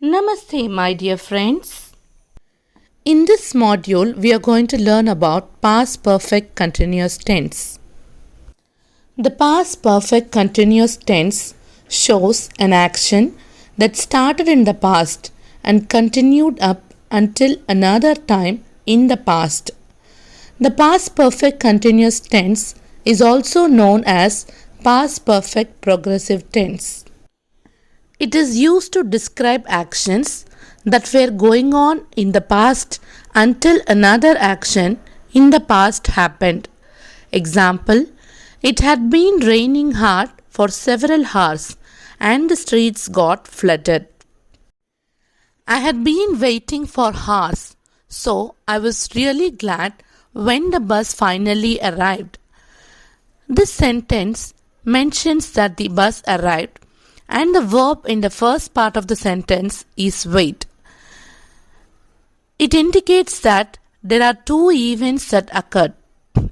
Namaste, my dear friends. In this module, we are going to learn about past perfect continuous tense. The past perfect continuous tense shows an action that started in the past and continued up until another time in the past. The past perfect continuous tense is also known as past perfect progressive tense. It is used to describe actions that were going on in the past until another action in the past happened. Example, it had been raining hard for several hours and the streets got flooded. I had been waiting for hours, so I was really glad when the bus finally arrived. This sentence mentions that the bus arrived and the verb in the first part of the sentence is wait. It indicates that there are two events that occurred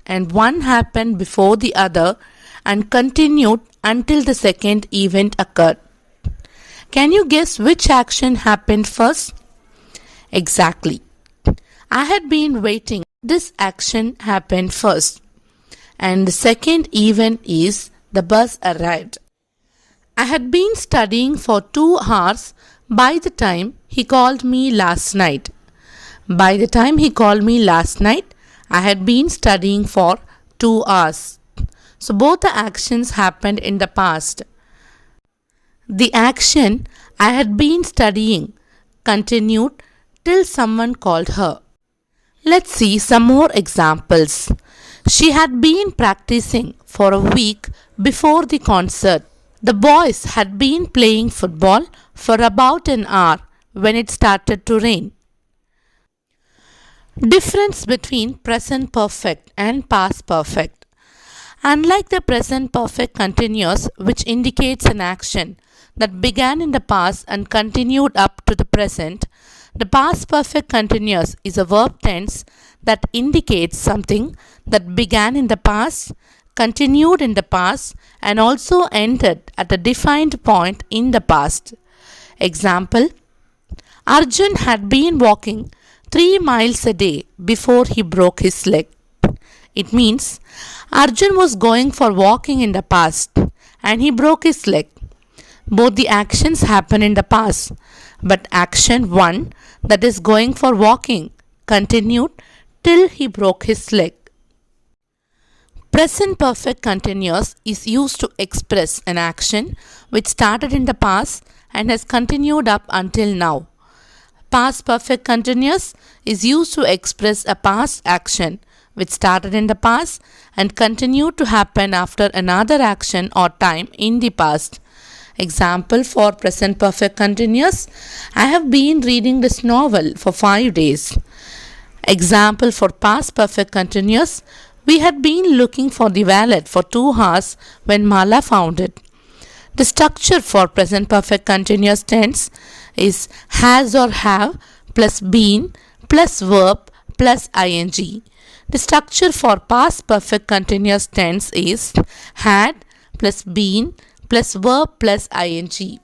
and one happened before the other and continued until the second event occurred. Can you guess which action happened first? Exactly. I had been waiting. This action happened first. And the second event is the bus arrived. I had been studying for 2 hours by the time he called me last night. By the time he called me last night, I had been studying for 2 hours. So both the actions happened in the past. The action I had been studying continued till someone called her. Let's see some more examples. She had been practicing for a week before the concert. The boys had been playing football for about an hour when it started to rain. Difference between present perfect and past perfect. Unlike the present perfect continuous, which indicates an action that began in the past and continued up to the present, the past perfect continuous is a verb tense that indicates something that began in the past, continued in the past, and also ended at a defined point in the past. Example, Arjun had been walking 3 miles a day before he broke his leg. It means Arjun was going for walking in the past and he broke his leg. Both the actions happen in the past, but action 1, that is going for walking, continued till he broke his leg. Present perfect continuous is used to express an action which started in the past and has continued up until now. Past perfect continuous is used to express a past action which started in the past and continued to happen after another action or time in the past. Example for present perfect continuous, I have been reading this novel for 5 days. Example for past perfect continuous, we had been looking for the wallet for 2 hours when Mala found it. The structure for present perfect continuous tense is has or have plus been plus verb plus ing. The structure for past perfect continuous tense is had plus been plus verb plus ing.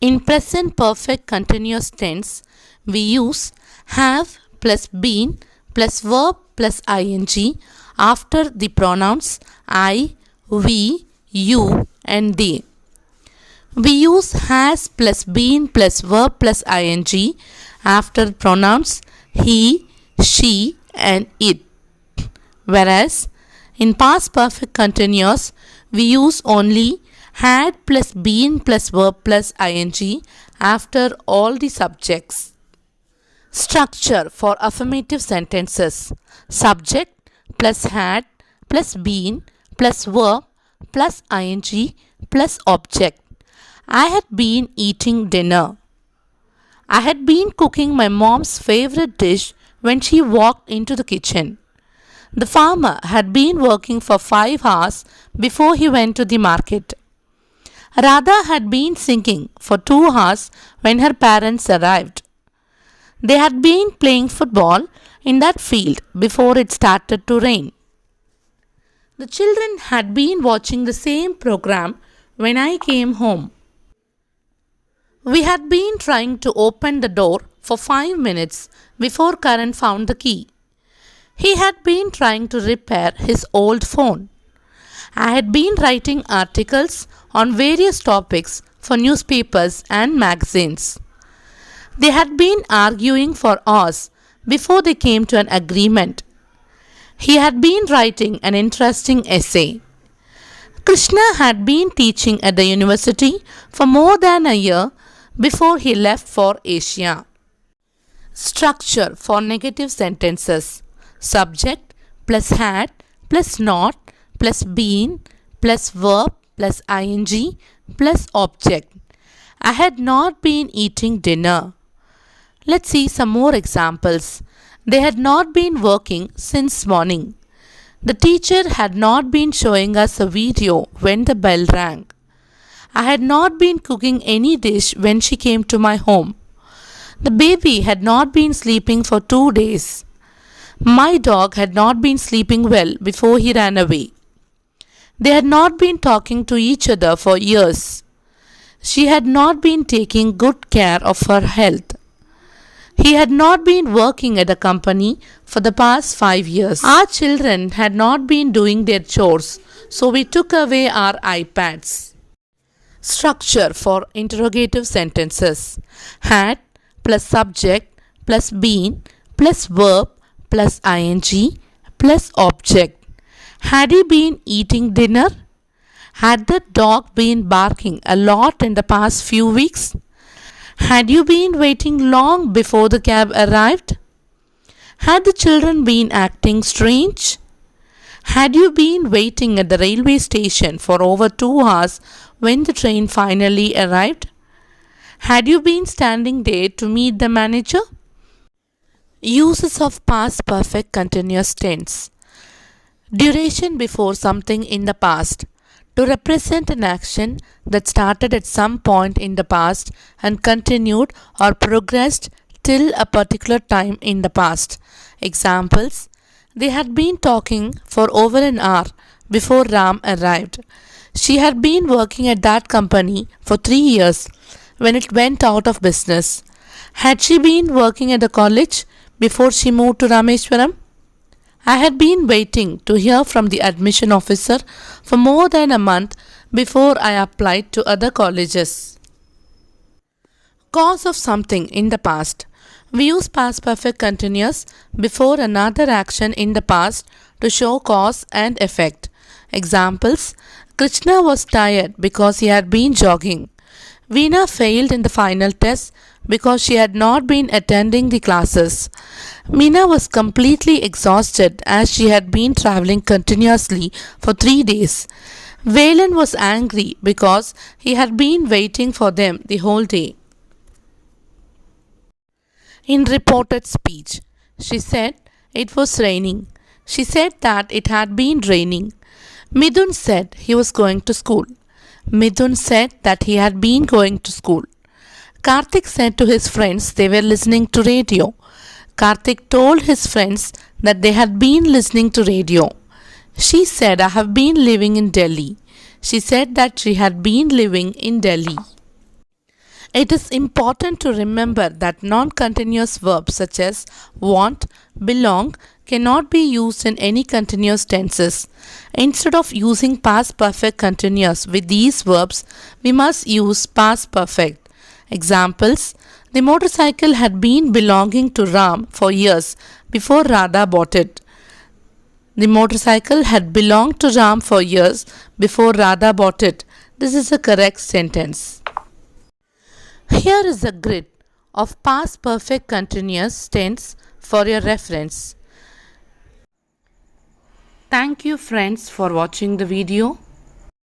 In present perfect continuous tense, we use have plus been plus verb plus ing after the pronouns I, we, you and they. We use has plus been plus verb plus ing after pronouns he, she and it. Whereas in past perfect continuous, we use only had plus been plus verb plus ing after all the subjects. Structure for affirmative sentences. Subject plus had plus been plus verb plus ing plus object. I had been eating dinner. I had been cooking my mom's favorite dish when she walked into the kitchen. The farmer had been working for 5 hours before he went to the market. Radha had been singing for 2 hours when her parents arrived. They had been playing football in that field before it started to rain. The children had been watching the same program when I came home. We had been trying to open the door for 5 minutes before Karan found the key. He had been trying to repair his old phone. I had been writing articles on various topics for newspapers and magazines. They had been arguing for hours before they came to an agreement. He had been writing an interesting essay. Krishna had been teaching at the university for more than a year before he left for Asia. Structure for negative sentences: subject plus had plus not plus been plus verb plus ing plus object. I had not been eating dinner. Let's see some more examples. They had not been working since morning. The teacher had not been showing us a video when the bell rang. I had not been cooking any dish when she came to my home. The baby had not been sleeping for 2 days. My dog had not been sleeping well before he ran away. They had not been talking to each other for years. She had not been taking good care of her health. He had not been working at a company for the past 5 years. Our children had not been doing their chores, so we took away our iPads. Structure for interrogative sentences: had plus subject plus been plus verb plus ing plus object. Had he been eating dinner? Had the dog been barking a lot in the past few weeks? Had you been waiting long before the cab arrived? Had the children been acting strange? Had you been waiting at the railway station for over 2 hours when the train finally arrived? Had you been standing there to meet the manager? Uses of past perfect continuous tense. Duration before something in the past. To represent an action that started at some point in the past and continued or progressed till a particular time in the past. Examples: they had been talking for over an hour before Ram arrived. She had been working at that company for 3 years when it went out of business. Had she been working at the college before she moved to Rameswaram? I had been waiting to hear from the admission officer for more than a month before I applied to other colleges. Cause of something in the past. We use past perfect continuous before another action in the past to show cause and effect. Examples: Krishna was tired because he had been jogging. Veena failed in the final test because she had not been attending the classes. Meena was completely exhausted as she had been traveling continuously for 3 days. Valen was angry because he had been waiting for them the whole day. In reported speech, she said it was raining. She said that it had been raining. Midun said he was going to school. Midun said that he had been going to school. Karthik said to his friends they were listening to radio. Karthik told his friends that they had been listening to radio. She said, I have been living in Delhi. She said that she had been living in Delhi. It is important to remember that non-continuous verbs such as want, belong cannot be used in any continuous tenses. Instead of using past perfect continuous with these verbs, we must use past perfect. Examples: the motorcycle had been belonging to Ram for years before Radha bought it. The motorcycle had belonged to Ram for years before Radha bought it. This is a correct sentence. Here is a grid of past perfect continuous tense for your reference. Thank you friends for watching the video.